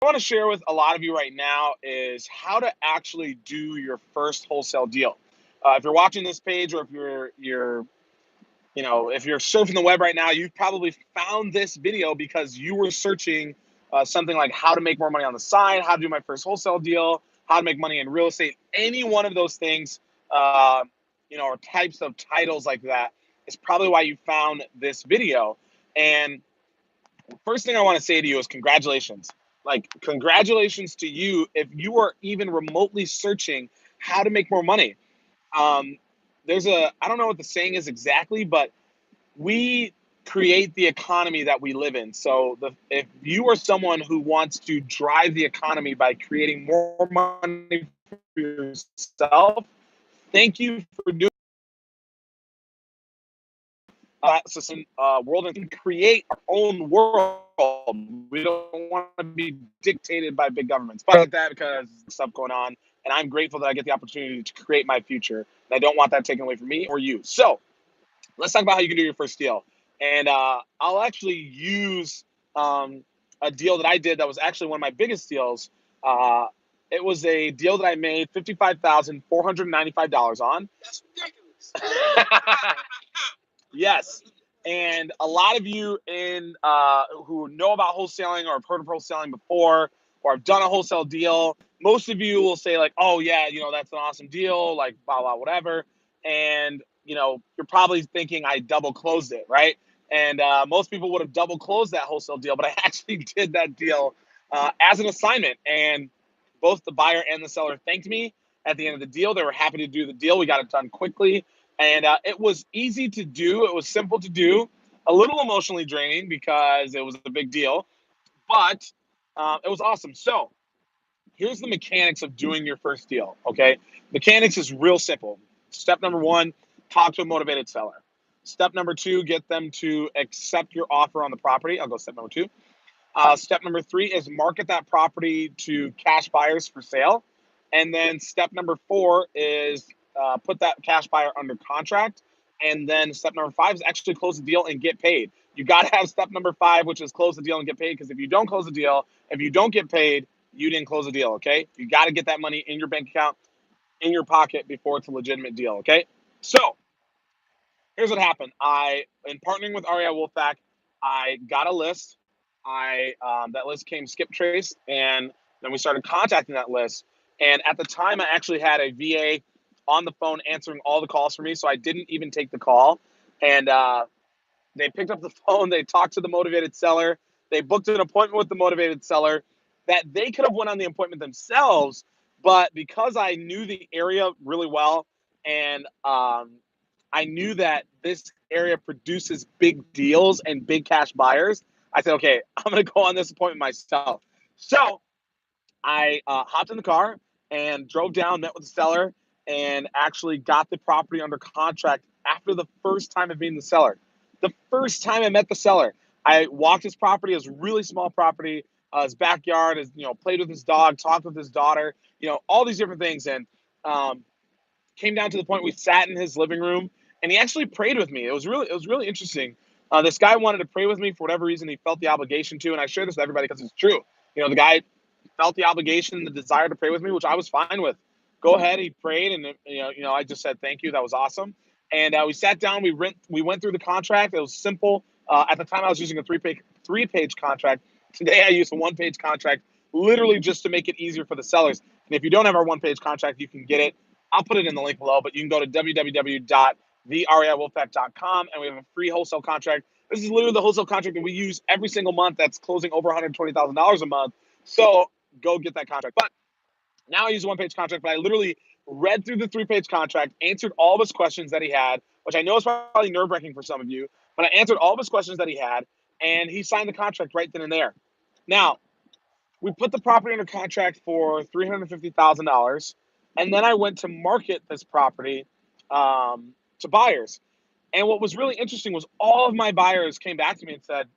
I want to share with a lot of you right now is how to actually do your first wholesale deal. If you're watching this page, or if if you're surfing the web right now, you've probably found this video because you were searching something like how to make more money on the side, how to do my first wholesale deal, how to make money in real estate. Any one of those things, or types of titles like that is probably why you found this video. And first thing I want to say to you is congratulations. Like, congratulations to you if you are even remotely searching how to make more money. Um, I don't know what the saying is exactly, but we create the economy that we live in. So if you are someone who wants to drive the economy by creating more money for yourself, thank you for doing world and create our own world. We don't want to be dictated by big governments, but like that because stuff going on, and I'm grateful that I get the opportunity to create my future. And I don't want that taken away from me or you. So let's talk about how you can do your first deal. And I'll actually use a deal that I did that was actually one of my biggest deals. Uh, it was a deal that I made $55,495 on. That's ridiculous. Yes. And a lot of you who know about wholesaling or have heard of wholesaling before or have done a wholesale deal, most of you will say like, oh yeah, that's an awesome deal, like blah, blah, whatever. And, you're probably thinking I double closed it, right? And most people would have double closed that wholesale deal, but I actually did that deal as an assignment. And both the buyer and the seller thanked me at the end of the deal. They were happy to do the deal. We got it done quickly. And it was easy to do. It was simple to do, a little emotionally draining because it was a big deal, but it was awesome. So here's the mechanics of doing your first deal, okay? Mechanics is real simple. Step number one, talk to a motivated seller. Step number two, get them to accept your offer on the property. I'll go step number two. Step number three is market that property to cash buyers for sale. And then step number four is put that cash buyer under contract. And then step number five is actually close the deal and get paid. You got to have step number five, which is close the deal and get paid. Because if you don't close the deal, if you don't get paid, you didn't close the deal. Okay. You got to get that money in your bank account, in your pocket before it's a legitimate deal. Okay. So here's what happened. In partnering with REI Wolfpack, I got a list. That list came skip traced, and then we started contacting that list. And at the time, I actually had a VA on the phone answering all the calls for me, so I didn't even take the call. And they picked up the phone. They talked to the motivated seller. They booked an appointment with the motivated seller that they could have went on the appointment themselves, but because I knew the area really well and I knew that this area produces big deals and big cash buyers, I said, okay, I'm going to go on this appointment myself. So I hopped in the car and drove down, met with the seller, and actually got the property under contract after the first time of meeting the seller. The first time I met the seller, I walked his property. It was a really small property. His backyard, played with his dog, talked with his daughter, all these different things. And um, came down to the point we sat in his living room and he actually prayed with me. It was really interesting. This guy wanted to pray with me for whatever reason. He felt the obligation to, and I share this with everybody because it's true. The guy felt the obligation, the desire to pray with me, which I was fine with. Go ahead. He prayed, and I just said thank you. That was awesome. And we sat down. We went through the contract. It was simple. At the time, I was using a three-page contract. Today, I use a one-page contract, literally just to make it easier for the sellers. And if you don't have our one-page contract, you can get it. I'll put it in the link below, but you can go to www.thereiwolfpack.com, and we have a free wholesale contract. This is literally the wholesale contract that we use every single month that's closing over $120,000 a month. So go get that contract. But now I use a one-page contract, but I literally read through the three-page contract, answered all of his questions that he had, which I know is probably nerve-wracking for some of you, but I answered all of his questions that he had, and he signed the contract right then and there. Now, we put the property under contract for $350,000, and then I went to market this property to buyers. And what was really interesting was all of my buyers came back to me and said,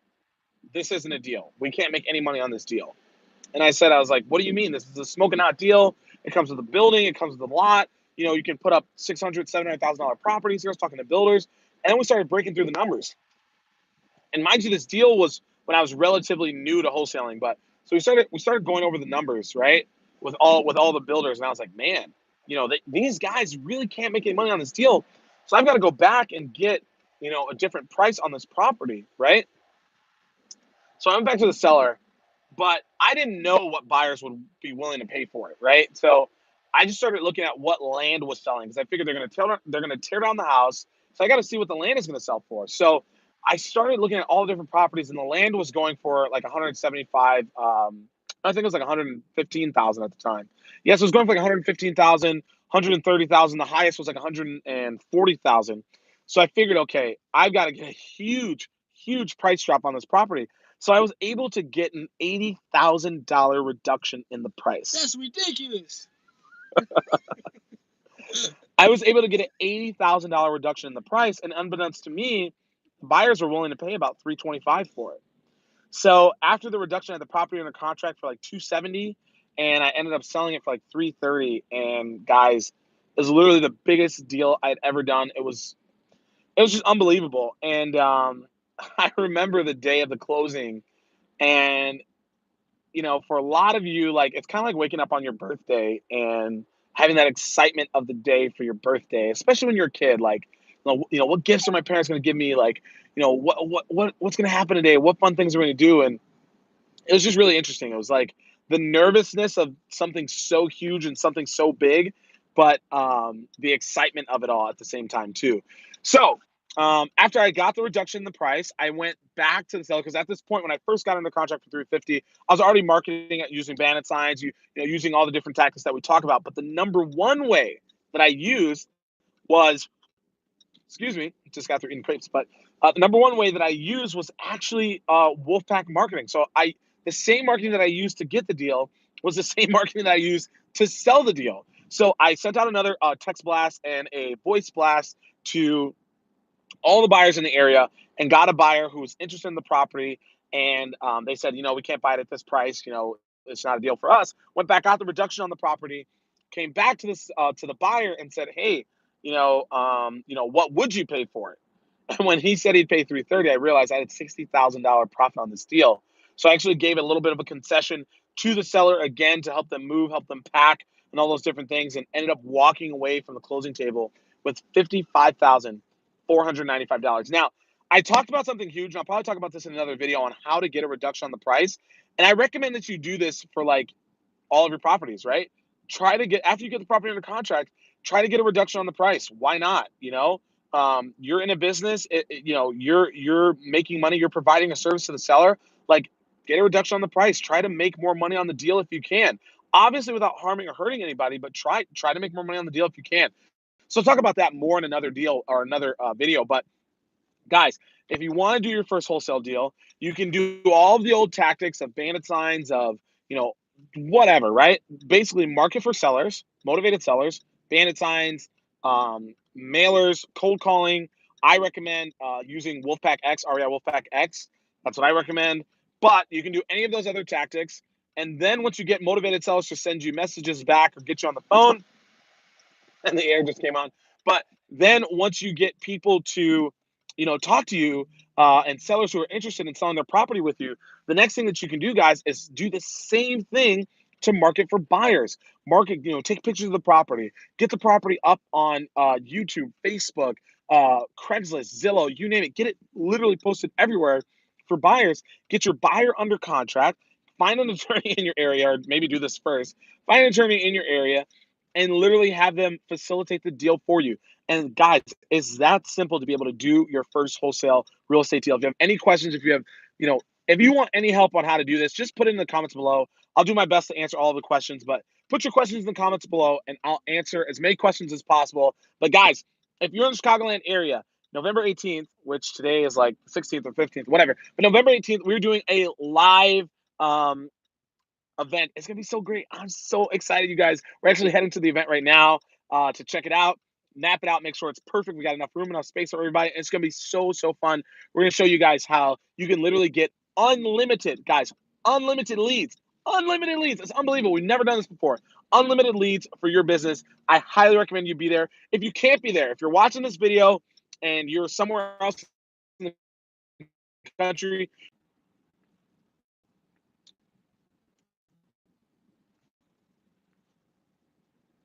"This isn't a deal. We can't make any money on this deal." And I was like, "What do you mean? This is a smoking hot deal. It comes with a building. It comes with a lot. You can put up $600,000, $700,000 properties." Here I was talking to builders, and then we started breaking through the numbers. And mind you, this deal was when I was relatively new to wholesaling, but So we started going over the numbers, right? With all the builders, and I was like, man, these guys really can't make any money on this deal. So I've got to go back and get, a different price on this property, right? So I went back to the seller, but I didn't know what buyers would be willing to pay for it, right? So I just started looking at what land was selling because I figured they're gonna tear down the house. So I got to see what the land is going to sell for. So I started looking at all the different properties, and the land was going for like 175. I think it was like 115,000 at the time. Yes, it was going for like 115,000, 130,000. The highest was like 140,000. So I figured, okay, I've got to get a huge price drop on this property. So I was able to get an $80,000 reduction in the price. That's ridiculous. I was able to get an $80,000 reduction in the price, and unbeknownst to me, buyers were willing to pay about $325 for it. So after the reduction, I had the property under contract for like $270, and I ended up selling it for like $330. And guys, it was literally the biggest deal I'd ever done. It was just unbelievable. And I remember the day of the closing, and for a lot of you, like it's kind of like waking up on your birthday and having that excitement of the day for your birthday, especially when you're a kid. Like, what gifts are my parents going to give me? Like, what's going to happen today? What fun things are we going to do? And it was just really interesting. It was like the nervousness of something so huge and something so big, but the excitement of it all at the same time too. So after I got the reduction in the price, I went back to the seller because at this point, when I first got under contract for 350, I was already marketing it using bandit signs, using all the different tactics that we talk about. But the number one way that I used was, excuse me, just got through eating crepes, but the number one way that I used was actually Wolfpack marketing. So the same marketing that I used to get the deal was the same marketing that I used to sell the deal. So I sent out another text blast and a voice blast to all the buyers in the area and got a buyer who was interested in the property. And they said, we can't buy it at this price. It's not a deal for us. Went back out the reduction on the property, came back to this to the buyer and said, hey, what would you pay for it? And when he said he'd pay $330, I realized I had $60,000 profit on this deal. So I actually gave a little bit of a concession to the seller again to help them move, help them pack, and all those different things, and ended up walking away from the closing table with $55,495. Now, I talked about something huge, and I'll probably talk about this in another video on how to get a reduction on the price. And I recommend that you do this for like all of your properties, right? Try to get, after you get the property under contract, try to get a reduction on the price. Why not? You're in a business, you're making money, you're providing a service to the seller. Like, get a reduction on the price. Try to make more money on the deal if you can. Obviously, without harming or hurting anybody, but try to make more money on the deal if you can. So, talk about that more in another deal or another video. But guys, if you want to do your first wholesale deal, you can do all of the old tactics of bandit signs, of, whatever, right? Basically, market for sellers, motivated sellers, bandit signs, mailers, cold calling. I recommend using Wolfpack X, REI Wolfpack X. That's what I recommend. But you can do any of those other tactics. And then once you get motivated sellers to send you messages back or get you on the phone, and the air just came on. But then once you get people to, talk to you and sellers who are interested in selling their property with you, the next thing that you can do, guys, is do the same thing to market for buyers. Market, take pictures of the property, get the property up on YouTube, Facebook, Craigslist, Zillow, you name it. Get it literally posted everywhere for buyers. Get your buyer under contract. Find an attorney in your area, or maybe do this first. Find an attorney in your area and literally have them facilitate the deal for you. And guys, it's that simple to be able to do your first wholesale real estate deal. If you have any questions, if you want any help on how to do this, just put it in the comments below. I'll do my best to answer all of the questions, but put your questions in the comments below and I'll answer as many questions as possible. But guys, if you're in the Chicagoland area, November 18th, which today is like 16th or 15th, whatever, but November 18th, we're doing a live event. It's gonna be so great. I'm so excited, you guys. We're actually heading to the event right now to check it out, map it out, make sure it's perfect. We got enough room, enough space for everybody. It's gonna be so fun. We're gonna show you guys how you can literally get unlimited, guys, unlimited leads. Unlimited leads. It's unbelievable. We've never done this before. Unlimited leads for your business. I highly recommend you be there. If you can't be there, if you're watching this video and you're somewhere else in the country,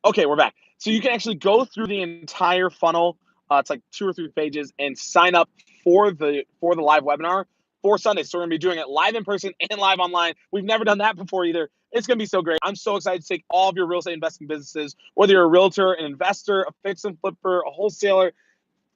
Okay, we're back. So you can actually go through the entire funnel. It's like 2 or 3 pages, and sign up for the live webinar for Sunday. So we're gonna be doing it live in person and live online. We've never done that before either. It's gonna be so great. I'm so excited to take all of your real estate investing businesses, whether you're a realtor, an investor, a fix and flipper, a wholesaler.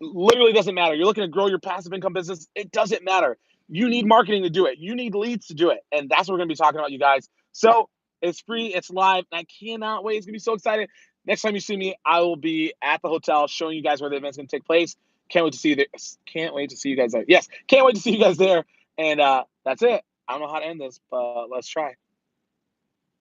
Literally doesn't matter. You're looking to grow your passive income business. It doesn't matter. You need marketing to do it. You need leads to do it. And that's what we're going to be talking about, you guys. So it's free. It's live. And I cannot wait. It's going to be so exciting. Next time you see me, I will be at the hotel showing you guys where the event's going to take place. Can't wait to see you there. Can't wait to see you guys there. Yes. Can't wait to see you guys there. And that's it. I don't know how to end this, but let's try.